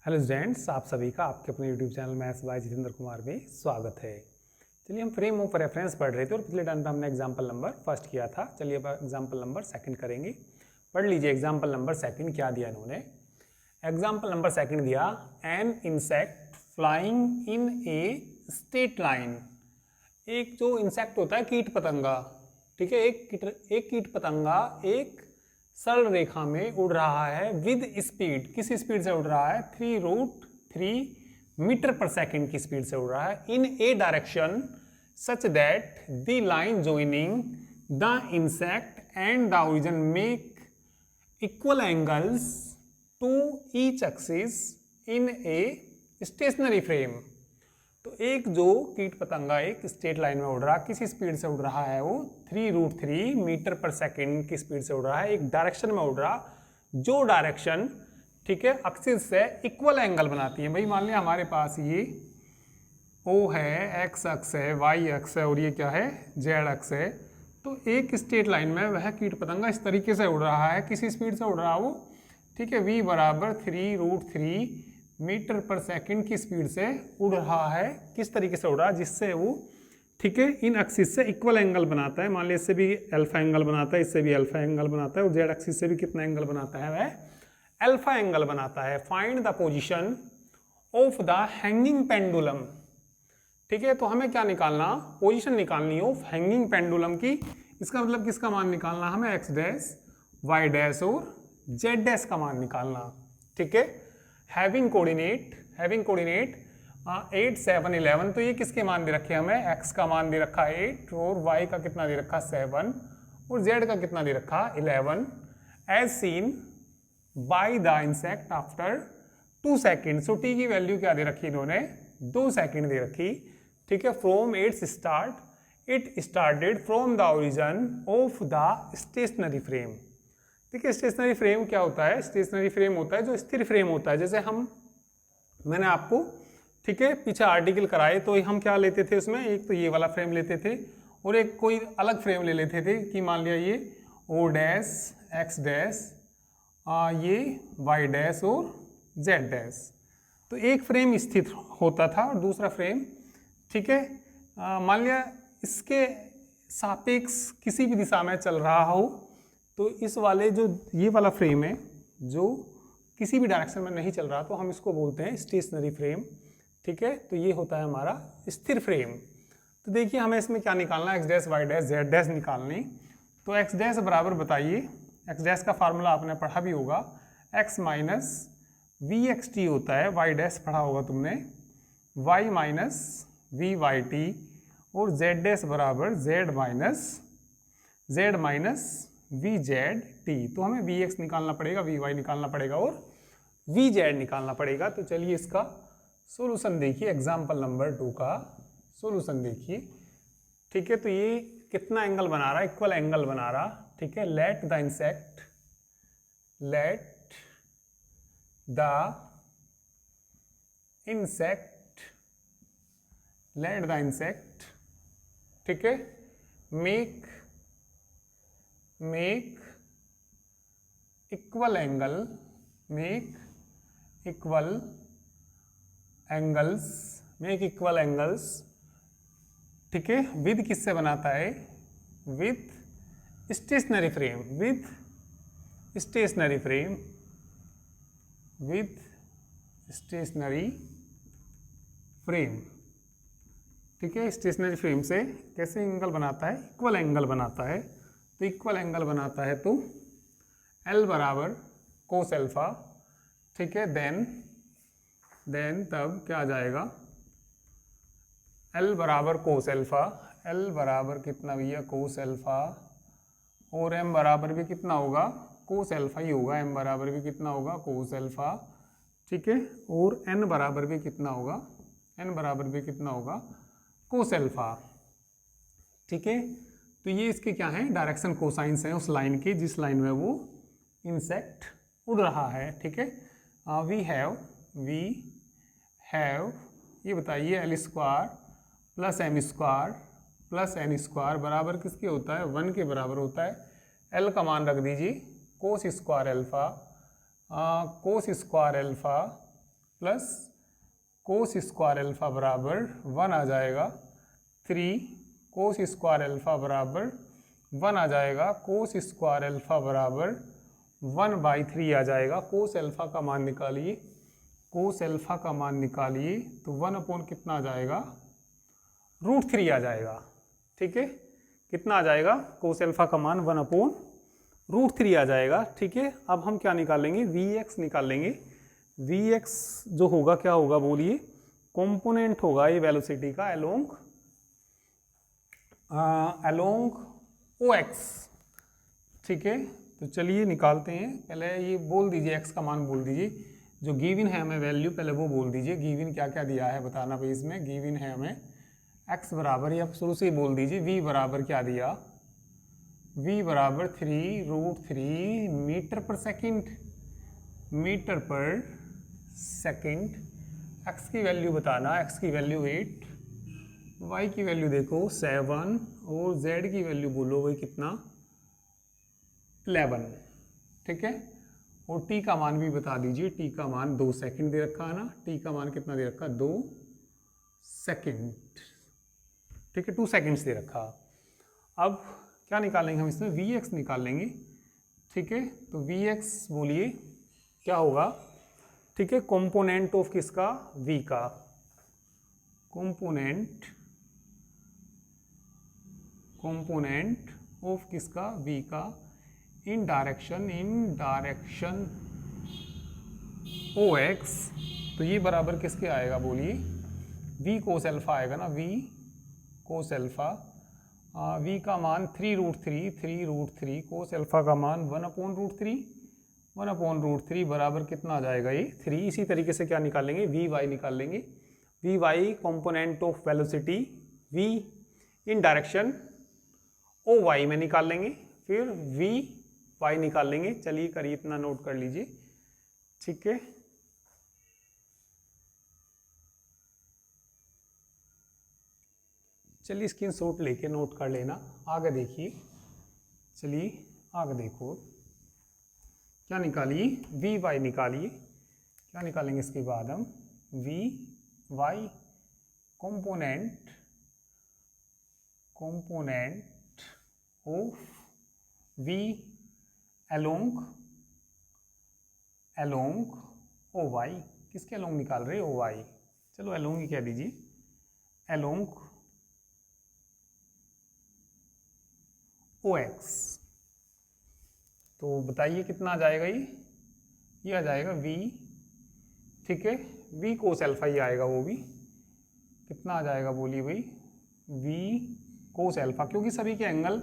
Hello students, आप सभी का आपके अपने YouTube channel maths by Jitendra Kumar में स्वागत है। चलिए, हम फ्रेम ऑफ रेफरेंस पढ़ रहे थे और पिछले टाइम पे हमने एग्जांपल नंबर फर्स्ट किया था। चलिए अब एग्जांपल नंबर सेकंड करेंगे। पढ़ लीजिए एग्जांपल नंबर सेकंड क्या दिया इन्होंने। एग्जांपल नंबर सेकंड दिया, an insect flying in a straight line. एक जो इंसेक्ट होता है कीट पतंगा, ठीक है, एक कीट पतंगा एक सरल रेखा में उड़ रहा है विद स्पीड। किस स्पीड से उड़ रहा है? 3√3 मीटर पर सेकेंड की स्पीड से उड़ रहा है in a direction such that the line joining the insect and the origin make equal angles to each axis in a stationary frame. तो एक जो कीट पतंगा एक स्ट्रेट लाइन में उड़ रहा, किसी स्पीड से उड़ रहा है वो 3√3 मीटर पर सेकेंड की स्पीड से उड़ रहा है, एक डायरेक्शन में उड़ रहा, जो डायरेक्शन, ठीक है, एक्सिस से इक्वल एंगल बनाती है। भाई मान लिया हमारे पास ये O है, एक्स अक्ष है, वाई अक्ष है और ये क्या है, जेड अक्ष है। तो एक स्ट्रेट लाइन में वह कीट पतंगा इस तरीके से उड़ रहा है, किसी स्पीड से उड़ रहा वो, ठीक है, v बराबर 3√3 मीटर पर सेकंड की स्पीड से उड़ रहा है। किस तरीके से उड़ रहा है? जिससे वो, ठीक है, इन एक्सिस से इक्वल एंगल बनाता है। मान लिया इससे भी अल्फा एंगल बनाता है, इससे भी अल्फा एंगल बनाता है और जेड एक्सिस से भी कितना एंगल बनाता है? वह अल्फा एंगल बनाता है। Find the position of the hanging pendulum. ठीक है, तो हमें क्या निकालना? पोजीशन निकालनी ऑफ हैंगिंग पेंडुलम की। इसका मतलब किसका मान निकालना? हमें एक्स डैश, वाई डैश और जेड डैश का मान निकालना। ठीक है, हैविंग कोऑर्डिनेट 8, 7, 11। तो ये किसके मान दे रखे? हमें x का मान दे रखा 8 और y का कितना दे रखा 7 और z का कितना दे रखा 11। As seen by the insect after 2 second. So t की वैल्यू क्या दे रखी इन्होंने? 2 सेकेंड दे रखी। ठीक है, from its start it started from the origin of the stationary frame. ठीक है, स्टेशनरी फ्रेम क्या होता है? स्टेशनरी फ्रेम होता है जो स्थिर फ्रेम होता है। जैसे मैंने आपको, ठीक है, पीछे आर्टिकल कराए तो हम क्या लेते थे उसमें? एक तो ये वाला फ्रेम लेते थे और एक कोई अलग फ्रेम ले लेते थे कि मान लिया ये O डैश, X डैश, ये Y डैश और Z डैश। तो एक फ्रेम स्थिर होता था और दूसरा फ्रेम, ठीक है, मान लिया इसके सापेक्ष किसी भी दिशा में चल रहा हो, तो इस वाले जो ये वाला फ्रेम है जो किसी भी डायरेक्शन में नहीं चल रहा, तो हम इसको बोलते हैं स्टेशनरी फ्रेम। ठीक है, तो ये होता है हमारा स्थिर फ्रेम। तो देखिए हमें इसमें क्या निकालना है? X dash, y dash, z dash निकालनी। तो एक्स डैश बराबर बताइए, एक्स डैश का फार्मूला आपने पढ़ा भी होगा, x minus v x t होता है। वाई डैश पढ़ा होगा तुमने, y minus v y t और जेड डैश बराबर z minus v z t. तो हमें वी एक्स निकालना पड़ेगा, वी वाई निकालना पड़ेगा और वी जेड निकालना पड़ेगा। तो चलिए इसका सॉल्यूशन देखिए, एग्जाम्पल नंबर 2 का सॉल्यूशन देखिए। ठीक है, तो ये कितना एंगल बना रहा है? इक्वल एंगल बना रहा। ठीक है, लेट द इंसेक्ट, ठीक है, मेक इक्वल एंगल्स, ठीक है, विद किससे बनाता है? With stationary frame. ठीक है, स्टेशनरी फ्रेम से कैसे एंगल बनाता है? इक्वल एंगल बनाता है। तो इक्वल एंगल बनाता है तो L बराबर कोस एल्फा, ठीक है, देन तब क्या आ जाएगा? L बराबर कोस एल्फा, L बराबर कितना भैया? कोस एल्फा, और M बराबर भी कितना होगा? कोस एल्फा ही होगा। M बराबर भी कितना होगा? कोस एल्फा, ठीक है, और N बराबर भी कितना होगा? N बराबर भी कितना होगा? कोस एल्फा। ठीक है, तो ये इसके क्या है? डायरेक्शन कोसाइंस हैं उस लाइन के जिस लाइन में वो इंसेक्ट उड़ रहा है। ठीक है, वी हैव ये बताइए L square plus M square plus N square बराबर किसके होता है? 1 के बराबर होता है। L का मान रख दीजिए cos square alpha plus cos square alpha बराबर 1 आ जाएगा, 3 कोस स्क्वायर अल्फा बराबर 1 आ जाएगा, कोस स्क्वायर अल्फा बराबर 1/3 आ जाएगा। कोस अल्फा का मान निकालिए, कोस अल्फा का मान निकालिए तो 1 कितना आ जाएगा, √3 आ जाएगा। ठीक है, कितना आ जाएगा, कोस अल्फा का मान 1/√3 आ जाएगा। ठीक है, अब हम क्या निकालेंगे, Vx निकालेंगे। Vx जो होगा क्या होगा बोलिए, कंपोनेंट होगा ये वेलोसिटी का अलोंग OX। ठीक है, तो चलिए निकालते हैं। पहले ये बोल दीजिए, x का मान बोल दीजिए, जो गिवन है हमें वैल्यू पहले वो बोल दीजिए। गिवन क्या क्या दिया है बताना भाई, इसमें गिवन है हमें x बराबर, या शुरू से ही बोल दीजिए v बराबर क्या दिया, v बराबर 3√3 मीटर पर सेकंड, मीटर पर सेकंड। x की वैल्यू बताना, x की वैल्यू 8, y की वैल्यू देखो 7 और z की वैल्यू बोलो भाई कितना, 11। ठीक है, और t का मान भी बता दीजिए, t का मान 2 सेकंड दे रखा है ना, t का मान कितना दे रखा, 2 सेकंड। ठीक है, 2 सेकंड्स दे रखा। अब क्या निकालेंगे हम इसमें, Vx निकालेंगे। ठीक है, तो Vx बोलिए क्या होगा। ठीक है, कंपोनेंट ऑफ किसका, v का, कंपोनेंट ऑफ किसका, v का, इन डायरेक्शन OX। तो ये बराबर किसके आएगा बोलिए, v कोस अल्फा आएगा ना, v कोस अल्फा। v का मान 3√3 कोस अल्फा का मान 1/√3 बराबर कितना आ जाएगा, ये 3। इसी तरीके से क्या निकालेंगे, Vy निकाल लेंगे। Vy component of velocity v in direction OY में निकाल लेंगे, फिर Vy निकाल लेंगे। चलिए करिए, इतना नोट कर लीजिए। ठीक है, चलिए स्क्रीनशॉट लेके नोट कर लेना, आगे देखिए। चलिए आगे देखो, क्या निकालिए, Vy निकालिए। क्या निकालेंगे इसके बाद हम, Vy component of v along OY। किसके अलोंग निकाल रहे, OY। चलो अलोंग ही कह दीजिए, अलोंग OX। तो बताइए कितना आ जाएगा, ये आ जाएगा v। ठीक है, v कोस अल्फा ही आएगा, वो भी कितना आ जाएगा बोलिए भाई, v कोस अल्फा, क्योंकि सभी के एंगल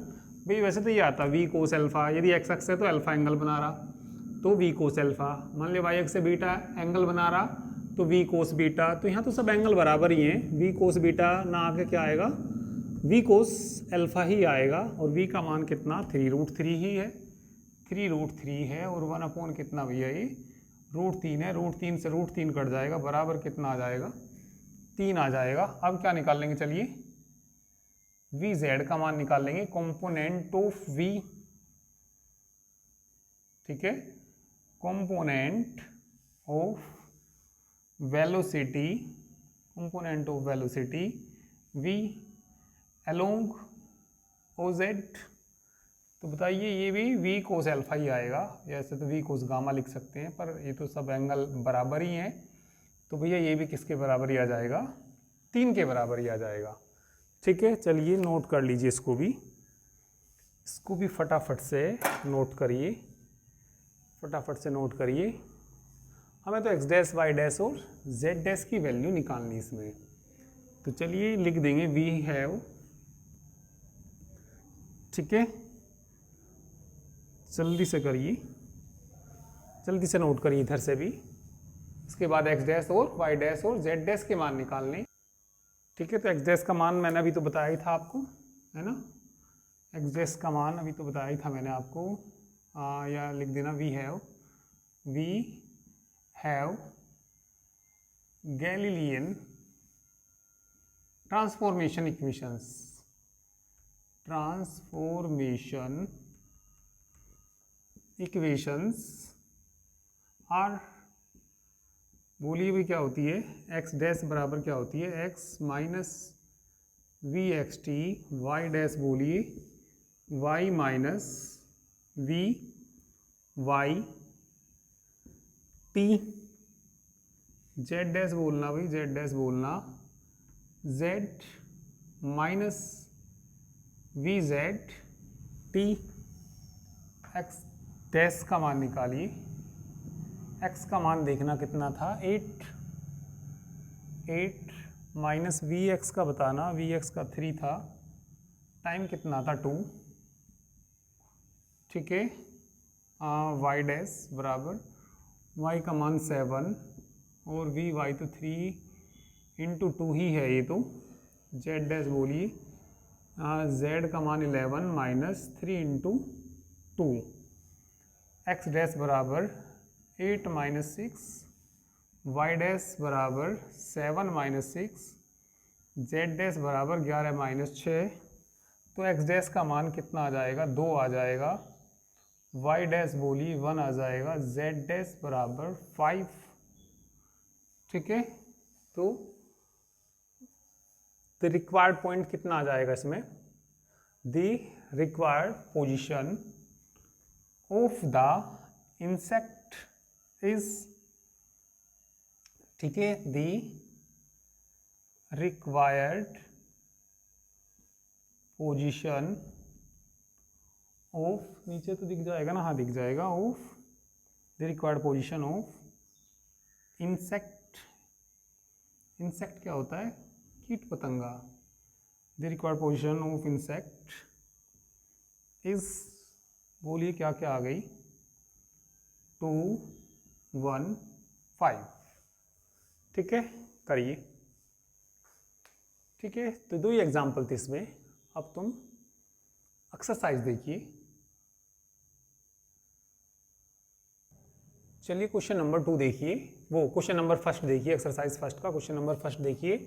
भाई वैसे तो ये आता v कोस अल्फा, यदि x अक्ष है तो अल्फा एंगल बना रहा तो v कोस अल्फा, मान लिया y अक्ष से बीटा एंगल बना रहा तो v कोस बीटा। तो यहाँ तो सब एंगल बराबर ही हैं, v कोस बीटा ना आके क्या आएगा, v कोस अल्फा ही आएगा। और v का मान कितना, 3√3 ही है, 3√3 है, और 1 कितना भैया, ये √3 है। √3 से √3 कट जाएगा, बराबर कितना आ जाएगा, 3 आ जाएगा। अब क्या निकाल लेंगे, चलिए Vz का मान निकाल लेंगे, कंपोनेंट ऑफ v। ठीक है, component of velocity v along OZ। तो बताइए, ये भी v कोस अल्फा ही आएगा, ऐसे तो v कोस गामा लिख सकते हैं, पर ये तो सब एंगल बराबर ही हैं, तो भैया ये भी किसके बराबर ही आ जाएगा, 3 के बराबर ही आ जाएगा। ठीक है, चलिए नोट कर लीजिए, इसको भी फटाफट से नोट करिए, हमें तो x डैश y डैश और z डैश की वैल्यू निकालनी इसमें। तो चलिए लिख देंगे v हैव। ठीक है, जल्दी से करिए, जल्दी से नोट करिए इधर से भी। इसके बाद x डैश और y डैश और z डैश के मान निकालने। ठीक है, तो x डैश का मान मैंने अभी तो बताया ही था आपको, है ना, x डैश का मान अभी तो बताया ही था मैंने आपको। या लिख देना we have Galilean transformation equations are बोलिए भी क्या होती है, एक्स डैश बराबर क्या होती है, x minus v x t, y dash बोलिए y minus v y t, z dash बोलना भाई, जेड डैश बोलना z minus v z t. X dash का मान निकालिए, एक्स का मान देखना कितना था, 8 माइनस वी एक्स का बताना, वी एक्स का 3 था, टाइम कितना था 2, ठीक है। वाई डैश बराबर वाई का मान 7 और वी वाई तो 3 इंटू 2 ही है ये तो। जेड डैश बोलिए जेड का मान 11 माइनस 3 इंटू 2। एक्स डैश बराबर 8 माइनस 6, वाई डैश बराबर 7 माइनस 6, जेड डैश बराबर 11 माइनस 6। तो एक्स डैश का मान कितना आ जाएगा, 2 आ जाएगा। वाई डैश बोली 1 आ जाएगा। जेड डैश बराबर 5, ठीक है। तो द रिक्वायर्ड पॉइंट कितना आ जाएगा इसमें, the required position of the insect is, ठीक है, द रिक्वायर्ड पोजिशन ऑफ, नीचे तो दिख जाएगा ना, हाँ दिख जाएगा, of the required position of insect. Insect क्या होता है, कीट पतंगा। The required position of insect is, बोलिए क्या क्या आ गई, 2 1 5, ठीक है, करिए, ठीक है। तो 2 ही एग्जाम्पल थे इसमें। अब तुम एक्सरसाइज देखिए। चलिए क्वेश्चन नंबर 2 देखिए, वो क्वेश्चन नंबर फर्स्ट देखिए, एक्सरसाइज फर्स्ट का क्वेश्चन नंबर फर्स्ट देखिए।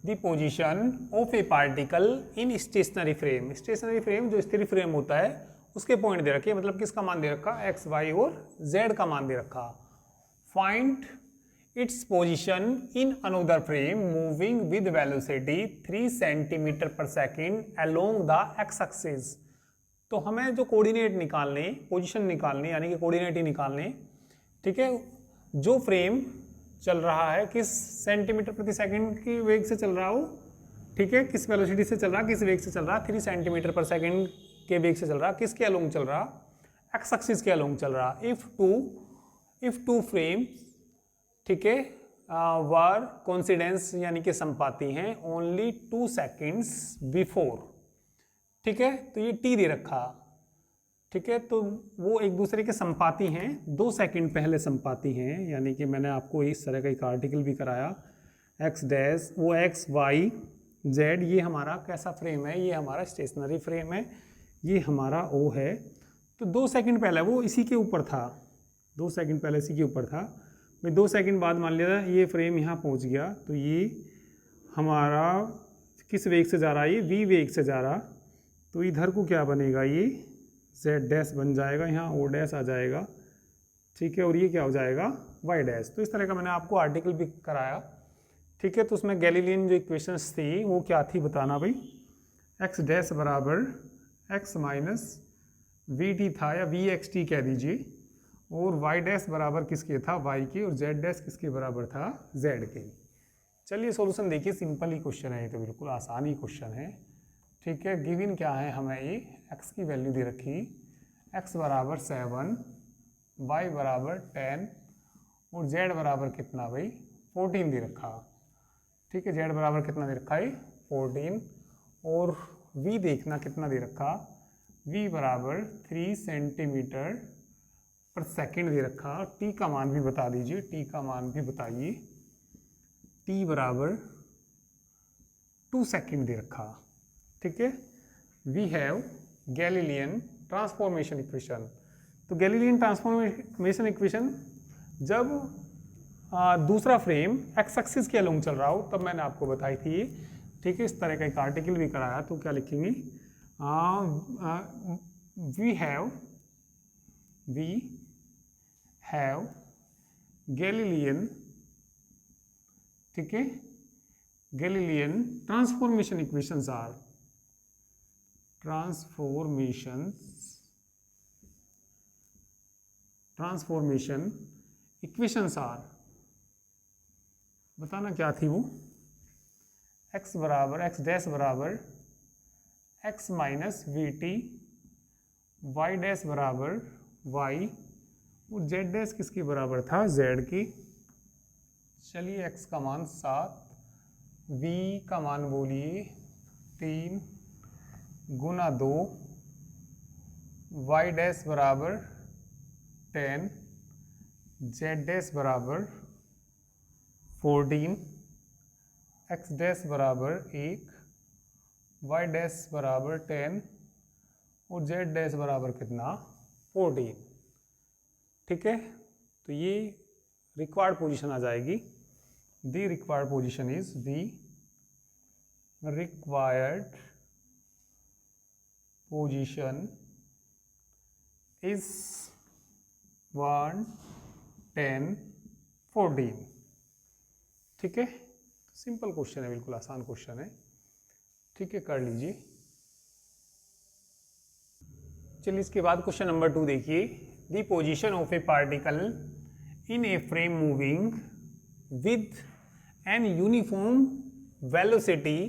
The position of a particle in stationary frame. Stationary frame जो स्थिर फ्रेम होता है उसके पॉइंट दे रखे, मतलब किसका मान दे रखा, एक्स वाई और जेड का मान दे रखा। Find its position in another frame moving with velocity 3 centimetre per second along the x axis. तो हमें जो कोऑर्डिनेट निकालने, पोजीशन निकालने, यानी कि कोऑर्डिनेट ही निकालने, ठीक है। जो फ्रेम चल रहा है किस सेंटीमीटर प्रति सेकंड की वेग से चल रहा हो, ठीक है, किस वेलोसिटी से चल रहा, किस वेग से चल रहा, 3 सेंटीमीटर पर सेकंड के वेग से चल रहा, किसके अलोंग चल रहा, एक्स एक्सिस के अलोंग चल रहा। इफ टू फ्रेम, ठीक है, वर कोइंसिडेंस यानी कि संपाती हैं, ओनली 2 सेकेंड्स बिफोर, ठीक है। तो ये टी दे रखा, ठीक है, तो वो एक दूसरे के संपाती हैं, 2 सेकंड पहले संपाती हैं, यानी कि मैंने आपको इस तरह का एक आर्टिकल भी कराया। एक्स डैश, वो एक्स वाई जेड, ये हमारा कैसा फ्रेम है, ये हमारा स्टेशनरी फ्रेम है, ये हमारा ओ है। तो 2 सेकंड पहले वो इसी के ऊपर था, 2 सेकंड पहले इसी के ऊपर था। भाई 2 सेकंड बाद मान लिया ये फ्रेम यहाँ पहुँच गया, तो ये हमारा किस वेग से जा रहा है, ये वी वेग से जा रहा। तो इधर को क्या बनेगा, ये जेड डैश बन जाएगा, यहाँ ओ डैश आ जाएगा, ठीक है, और ये क्या हो जाएगा, वाई डैश। तो इस तरह का मैंने आपको आर्टिकल भी कराया, ठीक है। तो उसमें गैलीलियन जो इक्वेशंस थी वो क्या थी बताना भाई। एक्स डैश बराबर एक्स माइनस वी टी था, या वी एक्स टी कह दीजिए, और वाई डैश बराबर किसके था, वाई के, और जेड डैश किसके बराबर था, जेड के। चलिए सॉल्यूशन देखिए, सिंपल ही क्वेश्चन है ये, तो बिल्कुल आसान ही क्वेश्चन है, ठीक है। गिवन क्या है हमें, ये x की वैल्यू दे रखी, x बराबर 7, y बराबर 10 और z बराबर कितना भाई 14 दे रखा, ठीक है। z बराबर कितना दे रखा है 14, और v देखना कितना दे रखा, v बराबर 3 सेंटीमीटर पर सेकेंड दे रखा। t का मान भी बता दीजिए, t का मान भी बताइए, t बराबर 2 सेकेंड दे रखा, ठीक है। We have Galilean transformation equation. तो गैलीलियन ट्रांसफॉर्मेशन इक्वेशन जब दूसरा फ्रेम एक्स एक्सिस के अलोंग चल रहा हो तब मैंने आपको बताई थी, ठीक है। इस तरह का एक आर्टिकल भी कराया, तो क्या लिखेंगे, वी हैव गैलीलियन ठीक है, Galilean transformation equations are, transformation equations are, बताना क्या थी वो, x बराबर x डैश बराबर x minus v t, y dash बराबर y, और z डैश किसकी बराबर था, z की। चलिए x का मान 7, v का मान बोलिए 3 गुना 2, y डैश बराबर 10, z डैश बराबर 14, x डैश बराबर 1, y डैश बराबर 10 और z डैश बराबर कितना, 14। ठीक है, तो ये रिक्वायर्ड पोजीशन आ जाएगी। The required position is required position is 1, 10, 14। ठीक है, सिंपल क्वेश्चन है, बिल्कुल आसान क्वेश्चन है। ठीक है, कर लीजिए। चलिए इसके बाद क्वेश्चन नंबर 2 देखिए। The position of a particle in a frame moving with an uniform velocity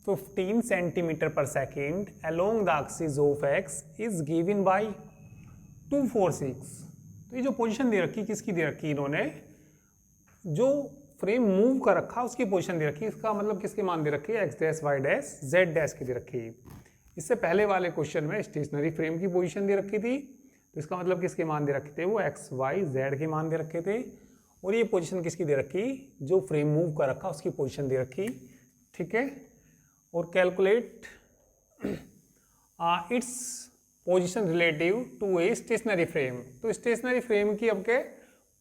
15 centimetre per second along the axis of x is given by 2, 4, 6। तो ये जो पोजीशन दे रखी, किसकी दे रखी इन्होंने, जो फ्रेम मूव कर रखा उसकी पोजीशन दे रखी। इसका मतलब किसके मान दे रखी है, x dash, y dash, z dash की दे रखी है। इससे पहले वाले क्वेश्चन में स्टेशनरी फ्रेम की पोजीशन दे रखी थी, तो इसका मतलब किसके मान दे रखे थे, वो एक्स, वाई, जेड के मान दे रखे थे। और ये पोजीशन किसकी दे रखी, जो फ्रेम मूव कर रखा उसकी पोजीशन दे रखी। ठीक है, और calculate its position relative to a stationary frame. तो स्टेशनरी फ्रेम की अब के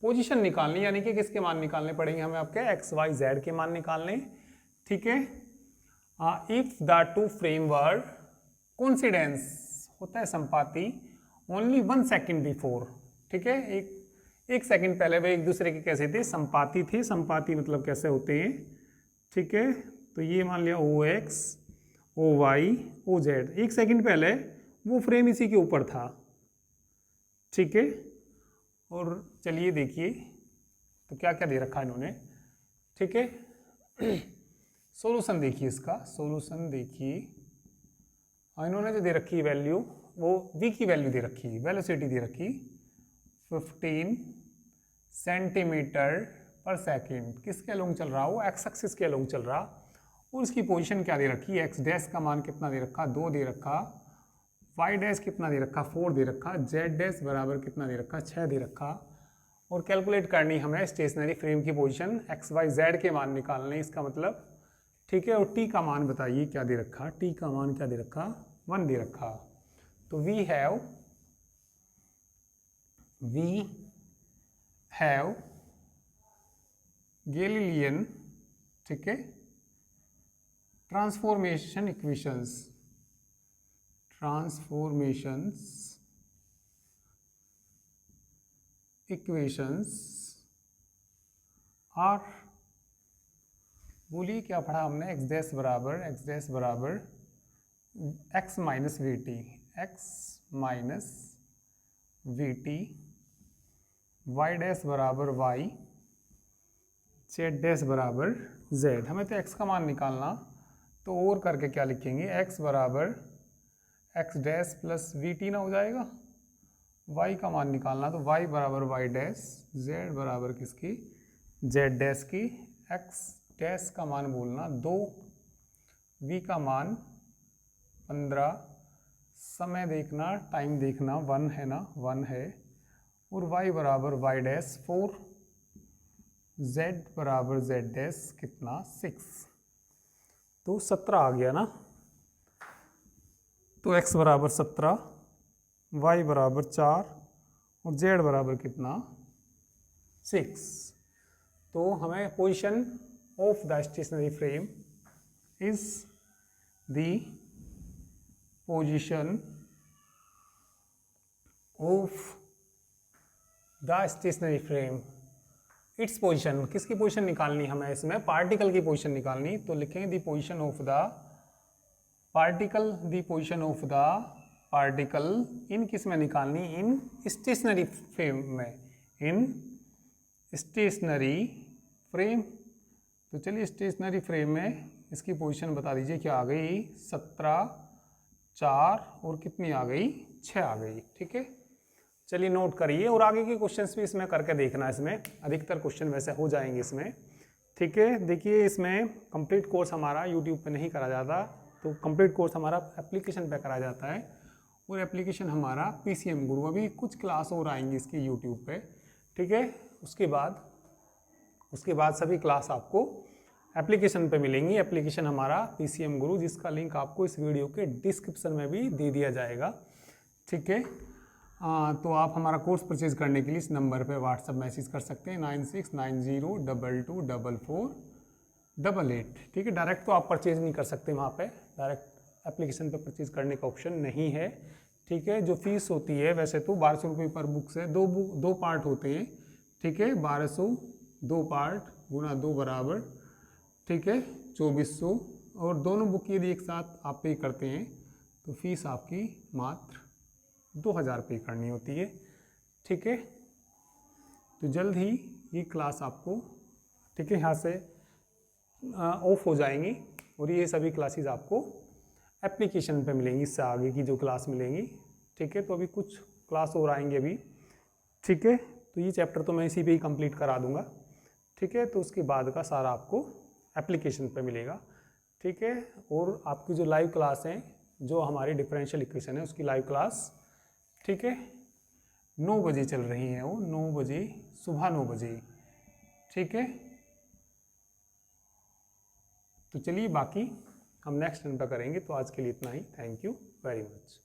पोजीशन निकालनी, यानी कि किसके मान निकालने पड़ेंगे हमें, आपके एक्स, वाई, जेड के मान निकालने। ठीक है, if the two frame were coincidence, होता है संपाती, ओनली 1 सेकेंड बिफोर। ठीक है, एक सेकंड पहले वे एक दूसरे के कैसे थे, संपाती थे। संपाती मतलब कैसे होते हैं। ठीक है, तो ये मान लिया O x, O y, O z, एक सेकंड पहले वो फ्रेम इसी के ऊपर था। ठीक है, और चलिए देखिए तो क्या क्या दे रखा है इन्होंने। ठीक है, सॉल्यूशन देखिए, इसका सॉल्यूशन देखिए। इन्होंने जो दे रखी वैल्यू, वो v की वैल्यू दे रखी, वेलोसिटी दे रखी 15 सेंटीमीटर पर सेकेंड, किसके अलोंग चल रहा, वो एक्स एक्सिस के अलोंग चल रहा। और उसकी पोजीशन क्या दे रखी, एक्स डैश का मान कितना दे रखा, 2 दे रखा, वाई डैश कितना दे रखा, 4 दे रखा, जेड डैश बराबर कितना दे रखा, 6 दे रखा। और कैलकुलेट करनी हमें स्टेशनरी फ्रेम की पोजीशन, एक्स, वाई, जेड के मान निकालने, इसका मतलब। ठीक है, और टी का मान बताइए क्या दे रखा, टी का मान क्या दे रखा, 1 दे रखा। तो वी हैव गैलीलियन, ठीक है, ट्रांसफॉर्मेशन इक्वेशंस आर, बोलिए क्या पढ़ा हमने, एक्स डैश बराबर x minus v t, y dash बराबर वाई, जेड डैश बराबर जेड। हमें तो एक्स का मान निकालना, तो और करके क्या लिखेंगे, एक्स बराबर x dash plus we T ना हो जाएगा। वाई का मान निकालना, तो वाई बराबर वाई डैश, जेड बराबर किसकी, जेड डैश की। एक्स डैश का मान बोलना 2, वी का मान 15, समय देखना, टाइम देखना, 1 है ना, 1 है। और वाई बराबर वाई डैश 4, जेड बराबर जेड डैश कितना, 6। तो 17 आ गया ना। तो एक्स बराबर 17, वाई बराबर 4 और जेड बराबर कितना, 6। तो हमें position of the stationary frame is the position of the stationary frame its position, किसकी पोजीशन निकालनी हमें इसमें, पार्टिकल की पोजीशन निकालनी, तो लिखेंगे the position of the particle, the position of the particle in किस में निकालनी, इन स्टेशनरी फ्रेम में, इन स्टेशनरी फ्रेम। तो चलिए स्टेशनरी फ्रेम में इसकी पोजीशन बता दीजिए, क्या आ गई 17, 4 और कितनी आ गई 6 आ गई। ठीक है, चलिए नोट करिए और आगे के क्वेश्चंस भी इसमें करके देखना, इसमें अधिकतर क्वेश्चन वैसे हो जाएंगे इसमें। ठीक है, देखिए इसमें कंप्लीट कोर्स हमारा यूट्यूब पे नहीं करा जाता, तो कंप्लीट कोर्स हमारा एप्लीकेशन पे करा जाता है, और एप्लीकेशन हमारा PCM गुरु, अभी कुछ क्लास और आएंगी इसकी यूट्यूब पे। ठीक है, उसके बाद सभी क्लास आपको एप्लीकेशन पे मिलेंगी। एप्लीकेशन हमारा PCM गुरु, जिसका लिंक आपको इस वीडियो के डिस्क्रिप्शन में भी दे दिया जाएगा। ठीक है, तो आप हमारा कोर्स परचेज करने के लिए इस नंबर पे व्हाट्सअप मैसेज कर सकते हैं 9690224488। ठीक है, डायरेक्ट तो आप परचेज नहीं कर सकते, वहाँ पे डायरेक्ट एप्लीकेशन पे परचेज करने का ऑप्शन नहीं है। ठीक है, जो फीस होती है वैसे तो 1200 रुपये पर बुक से, दो पार्ट होते हैं। ठीक है, 1200 2 पार्ट गुना 2 बराबर, ठीक है 2400, और दोनों बुक यदि एक साथ आप पे करते हैं तो फीस आपकी मात्र 2000 पे करनी होती है। ठीक है, तो जल्द ही ये क्लास आपको, ठीक है, यहाँ से ऑफ हो जाएंगी और ये सभी क्लासेस आपको एप्लीकेशन पे मिलेंगी, इससे आगे की जो क्लास मिलेंगी। ठीक है, तो अभी कुछ क्लास और आएंगे अभी। ठीक है, तो ये चैप्टर तो मैं इसी पे ही कंप्लीट करा दूंगा। ठीक है, तो उसके बाद का सारा आपको एप्लीकेशन पे मिलेगा। ठीक है, और आपकी जो लाइव क्लास है, जो हमारी डिफरेंशियल इक्वेशन है उसकी लाइव क्लास, ठीक है 9 बजे चल रही है, वो 9 बजे, सुबह 9 बजे। ठीक है, तो चलिए बाकी हम नेक्स्ट टाइम पर करेंगे। तो आज के लिए इतना ही, थैंक यू वेरी मच।